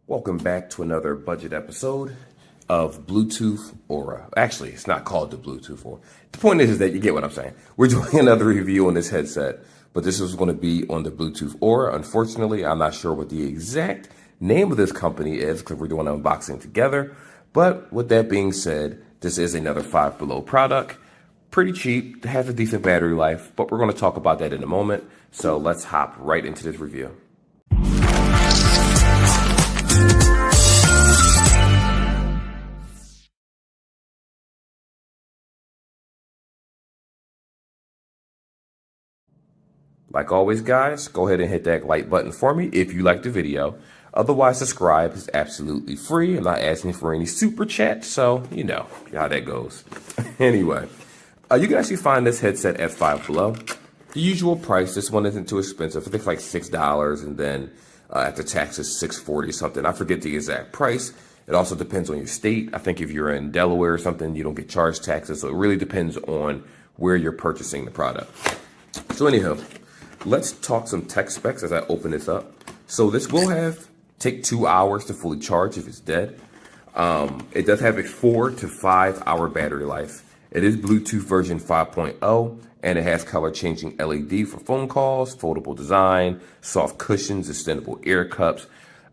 Welcome back to another budget episode of Bluetooth Aura. Actually, it's not called the Bluetooth Aura. The point is that you get what I'm saying. We're doing another review on this headset, but this is going to be on the Bluetooth Aura. Unfortunately, I'm not sure what the exact name of this company is because we're doing an unboxing together. But with that being said, this is another Five Below product. Pretty cheap, has a decent battery life, but we're going to talk about that in a moment. So let's hop right into this review. Like always, guys, go ahead and hit that like button for me if you like the video. Otherwise, subscribe is absolutely free. I'm not asking for any super chat, so you know how that goes. Anyway, you can actually find this headset at Five Below. The usual price, this one isn't too expensive. I think it's like $6, and then after taxes, $6.40 something. I forget the exact price. It also depends on your state. I think if you're in Delaware or something, you don't get charged taxes. So it really depends on where you're purchasing the product. So anyhow, let's talk some tech specs as I open this up. So this will take 2 hours to fully charge if it's dead. It does have a 4 to 5 hour battery life. It is Bluetooth version 5.0, and it has color changing LED for phone calls, foldable design, soft cushions, extendable ear cups,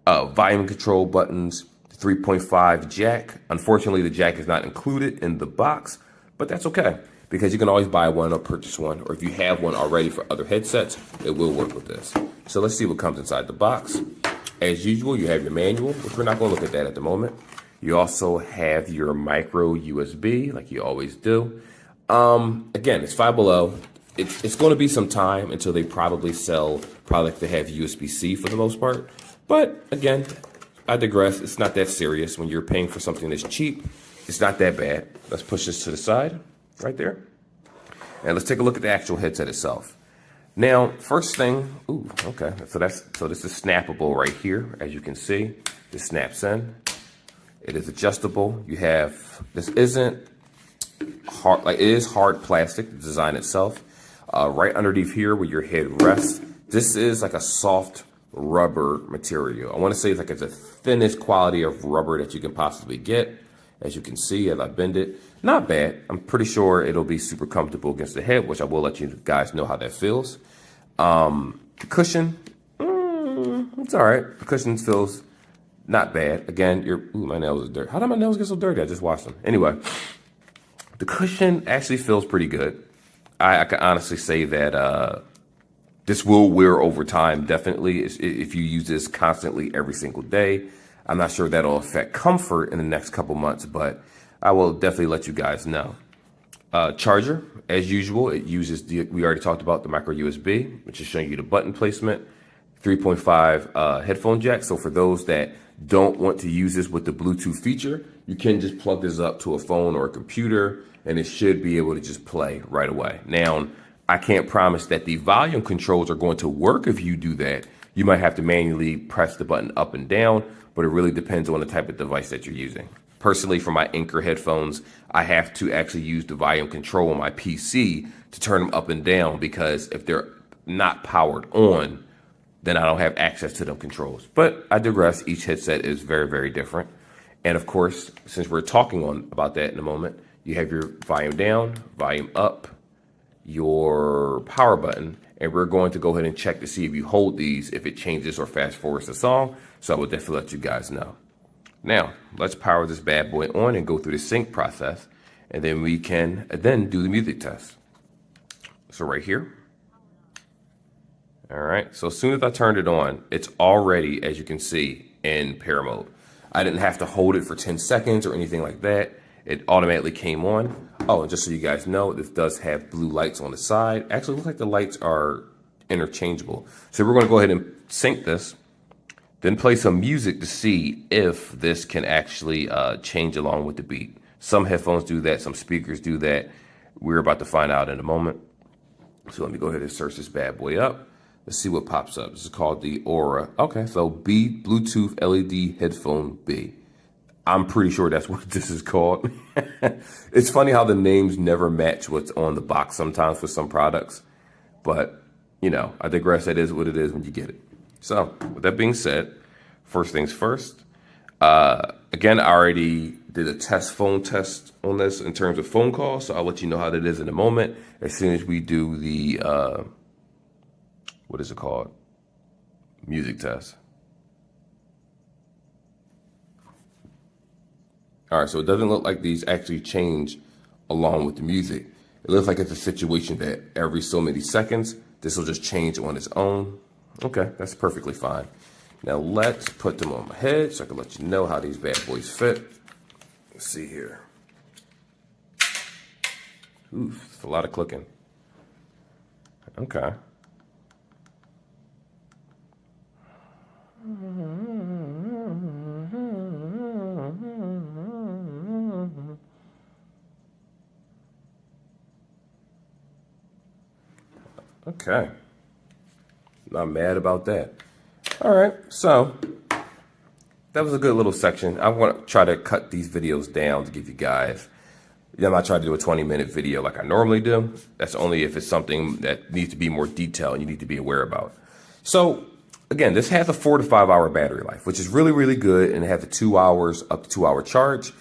volume control buttons, 3.5 jack. Unfortunately, the jack is not included in the box, but that's okay, because you can always buy one or purchase one, or if you have one already for other headsets, it will work with this. So let's see what comes inside the box. As usual, you have your manual, which we're not going to look at that at the moment. You also have your micro USB, like you always do. Again, it's Five Below. It's going to be some time until they probably sell products that have USB-C for the most part. But again, I digress. It's not that serious. When you're paying for something that's cheap, it's not that bad. Let's push this to the side. Right there. And let's take a look at the actual headset itself. Now, first thing, okay. So this is snappable right here. As you can see, this snaps in. It is adjustable. This isn't hard, like it is hard plastic, the design itself. Right underneath here where your head rests, this is like a soft rubber material. I want to say it's the thinnest quality of rubber that you can possibly get. As you can see, as I bend it, not bad. I'm pretty sure it'll be super comfortable against the head, which I will let you guys know how that feels. The cushion, it's all right. The cushion feels not bad. Again, my nails are dirty. How did my nails get so dirty? I just washed them. Anyway, the cushion actually feels pretty good. I can honestly say that this will wear over time, definitely, if you use this constantly every single day. I'm not sure that'll affect comfort in the next couple months, but I will definitely let you guys know. Charger, as usual, it uses we already talked about the micro USB, which is showing you the button placement, 3.5 headphone jack. So for those that don't want to use this with the Bluetooth feature, you can just plug this up to a phone or a computer, and it should be able to just play right away. Now, I can't promise that the volume controls are going to work if you do that. You might have to manually press the button up and down, but it really depends on the type of device that you're using. Personally, for my Anchor headphones, I have to actually use the volume control on my PC to turn them up and down, because if they're not powered on, then I don't have access to them controls. But I digress. Each headset is very, very different. And of course, since we're talking about that in a moment, you have your volume down, volume up, your power button, and we're going to go ahead and check to see if you hold these, if it changes or fast forwards the song. So I will definitely let you guys know. Now, let's power this bad boy on and go through the sync process, and then we can do the music test. So right here. All right, so as soon as I turned it on, it's already, as you can see, in pair mode. I didn't have to hold it for 10 seconds or anything like that. It automatically came on. Oh, and just so you guys know, this does have blue lights on the side. Actually, it looks like the lights are interchangeable. So we're going to go ahead and sync this, then play some music to see if this can actually change along with the beat. Some headphones do that, some speakers do that. We're about to find out in a moment. So let me go ahead and search this bad boy up. Let's see what pops up. This is called the Aura. Okay, so B, Bluetooth LED headphone B. I'm pretty sure that's what this is called. It's funny how the names never match what's on the box sometimes for some products. But, you know, I digress. That is what it is when you get it. So, with that being said, first things first, Again, I already did a phone test on this in terms of phone calls, so I'll let you know how that is in a moment. As soon as we do the, what is it called? Music test. All right, so it doesn't look like these actually change along with the music. It looks like it's a situation that every so many seconds, this will just change on its own. Okay, that's perfectly fine. Now let's put them on my head so I can let you know how these bad boys fit. Let's see here. Oof, it's a lot of clicking. Okay. Okay. Not mad about that. All right, so that was a good little section. I want to try to cut these videos down to give you guys, I'm not trying to do a 20-minute video like I normally do. That's only if it's something that needs to be more detailed and you need to be aware about. So again, this has a 4 to 5 hour battery life, which is really, really good. And it has a 2 hours, up to 2 hour charge.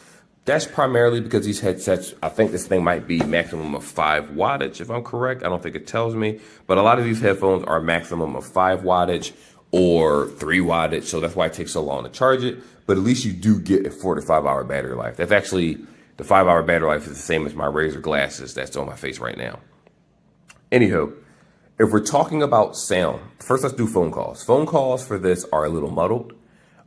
That's primarily because these headsets, I think this thing might be maximum of 5 wattage, if I'm correct. I don't think it tells me, but a lot of these headphones are maximum of 5 wattage or 3 wattage. So that's why it takes so long to charge it. But at least you do get a 4 to 5 hour battery life. That's actually, the 5 hour battery life is the same as my Razer glasses that's on my face right now. Anywho, if we're talking about sound, first let's do phone calls. Phone calls for this are a little muddled.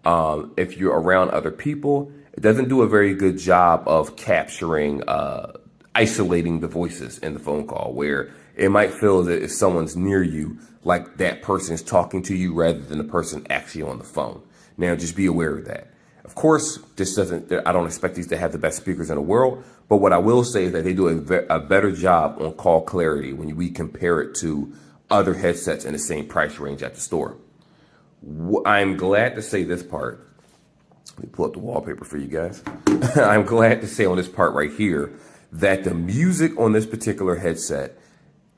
If you're around other people, it doesn't do a very good job of capturing, isolating the voices in the phone call, where it might feel that if someone's near you, like that person is talking to you rather than the person actually on the phone. Now, just be aware of that. Of course, I don't expect these to have the best speakers in the world, but what I will say is that they do a better job on call clarity when we compare it to other headsets in the same price range at the store. I'm glad to say this part. Let me pull up the wallpaper for you guys. I'm glad to say on this part right here that the music on this particular headset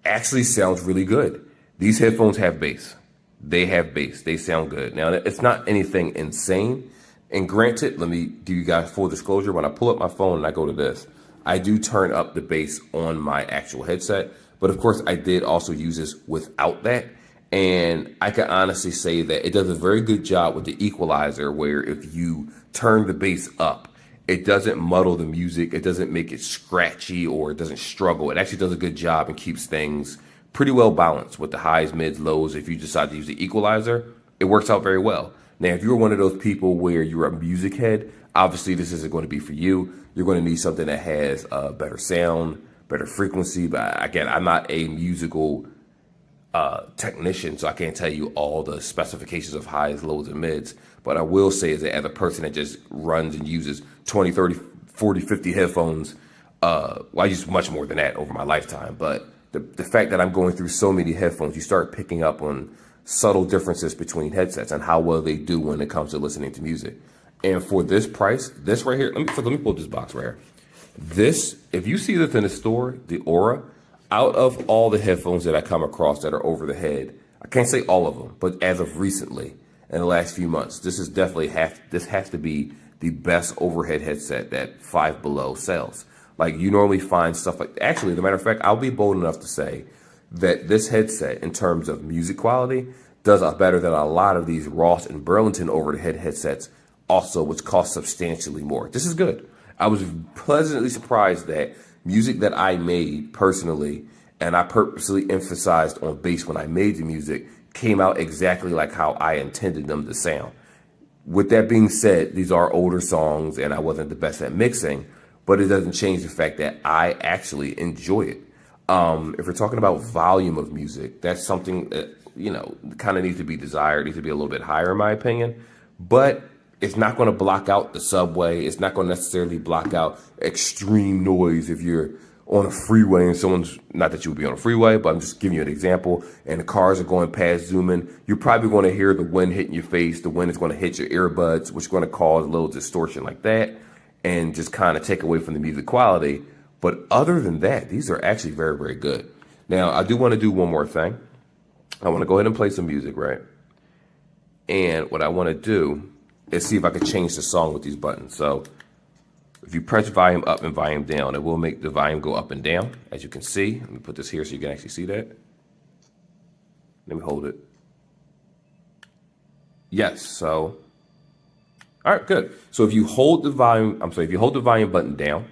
actually sounds really good. These headphones have bass. They have bass. They sound good. Now, it's not anything insane. And granted, let me give you guys full disclosure. When I pull up my phone and I go to this, I do turn up the bass on my actual headset. But of course, I did also use this without that. And I can honestly say that it does a very good job with the equalizer, where if you turn the bass up, it doesn't muddle the music. It doesn't make it scratchy, or it doesn't struggle. It actually does a good job and keeps things pretty well balanced with the highs, mids, lows. If you decide to use the equalizer, it works out very well. Now, if you're one of those people where you're a music head, obviously this isn't going to be for you. You're going to need something that has better sound, better frequency. But again, I'm not a musical technician, so I can't tell you all the specifications of highs, lows, and mids. But I will say is that as a person that just runs and uses 20, 30, 40, 50 headphones, well, I use much more than that over my lifetime. But the fact that I'm going through so many headphones, you start picking up on subtle differences between headsets and how well they do when it comes to listening to music. And for this price, this right here, let me pull this box right here. This, if you see this in the store, the Aura, out of all the headphones that I come across that are over the head, I can't say all of them, but as of recently, in the last few months, this is definitely this has to be the best overhead headset that Five Below sells. Like, you normally find stuff like, actually, as a matter of fact, I'll be bold enough to say that this headset, in terms of music quality, does better than a lot of these Ross and Burlington over-the-head headsets also, which cost substantially more. This is good. I was pleasantly surprised that music that I made personally, and I purposely emphasized on bass when I made the music, came out exactly like how I intended them to sound. With that being said, these are older songs and I wasn't the best at mixing, but it doesn't change the fact that I actually enjoy it. If we're talking about volume of music, that's something that, kind of needs to be desired, needs to be a little bit higher in my opinion, but it's not going to block out the subway. It's not going to necessarily block out extreme noise if you're on a freeway and someone's, not that you would be on a freeway, but I'm just giving you an example, and the cars are going past zooming. You're probably going to hear the wind hitting your face. The wind is going to hit your earbuds, which is going to cause a little distortion like that and just kind of take away from the music quality. But other than that, these are actually very, very good. Now, I do want to do one more thing. I want to go ahead and play some music, right? And what I want to do let's see if I could change the song with these buttons. So if you press volume up and volume down, it will make the volume go up and down, as you can see. Let me put this here so you can actually see that. Let me hold it. Yes, so, all right, good. So if you hold the volume, if you hold the volume button down,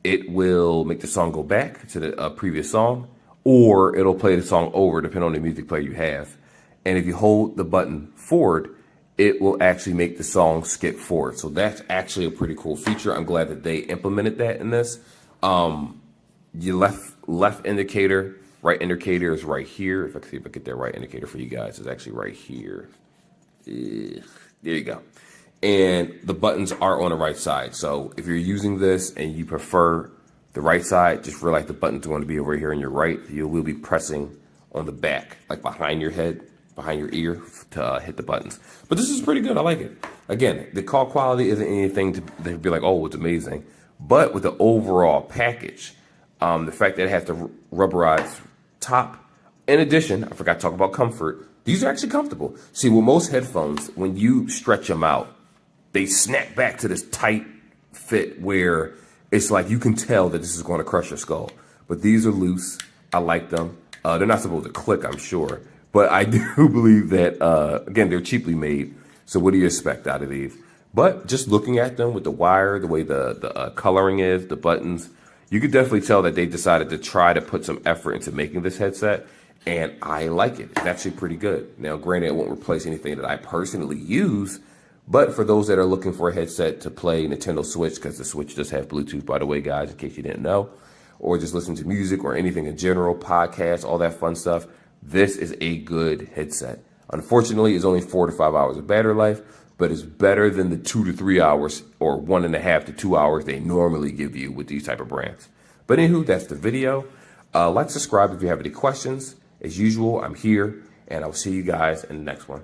it will make the song go back to the previous song, or it'll play the song over, depending on the music player you have. And if you hold the button forward, it will actually make the song skip forward. So that's actually a pretty cool feature. I'm glad that they implemented that in this. Your left indicator, right indicator is right here. If I see if I get that right indicator for you guys, it's actually right here. There you go. And the buttons are on the right side. So if you're using this and you prefer the right side, just realize the button's going to be over here on your right. You will be pressing on the back, like behind your head, behind your ear, to hit the buttons. But this is pretty good. I like it. Again, the call quality isn't anything to be like, oh, it's amazing. But with the overall package, the fact that it has the rubberized top, in addition, I forgot to talk about comfort. These are actually comfortable. See, with most headphones, when you stretch them out, they snap back to this tight fit where it's like you can tell that this is going to crush your skull. But these are loose. I like them. They're not supposed to click, I'm sure. But I do believe that, again, they're cheaply made. So what do you expect out of these? But just looking at them with the wire, the way the coloring is, the buttons, you could definitely tell that they decided to try to put some effort into making this headset. And I like it. It's actually pretty good. Now, granted, it won't replace anything that I personally use. But for those that are looking for a headset to play Nintendo Switch, because the Switch does have Bluetooth, by the way, guys, in case you didn't know, or just listen to music or anything in general, podcasts, all that fun stuff, this is a good headset. Unfortunately, it's only 4 to 5 hours of battery life, but it's better than the 2 to 3 hours or 1.5 to 2 hours they normally give you with these type of brands. But anywho, that's the video. Like, subscribe if you have any questions. As usual, I'm here, and I'll see you guys in the next one.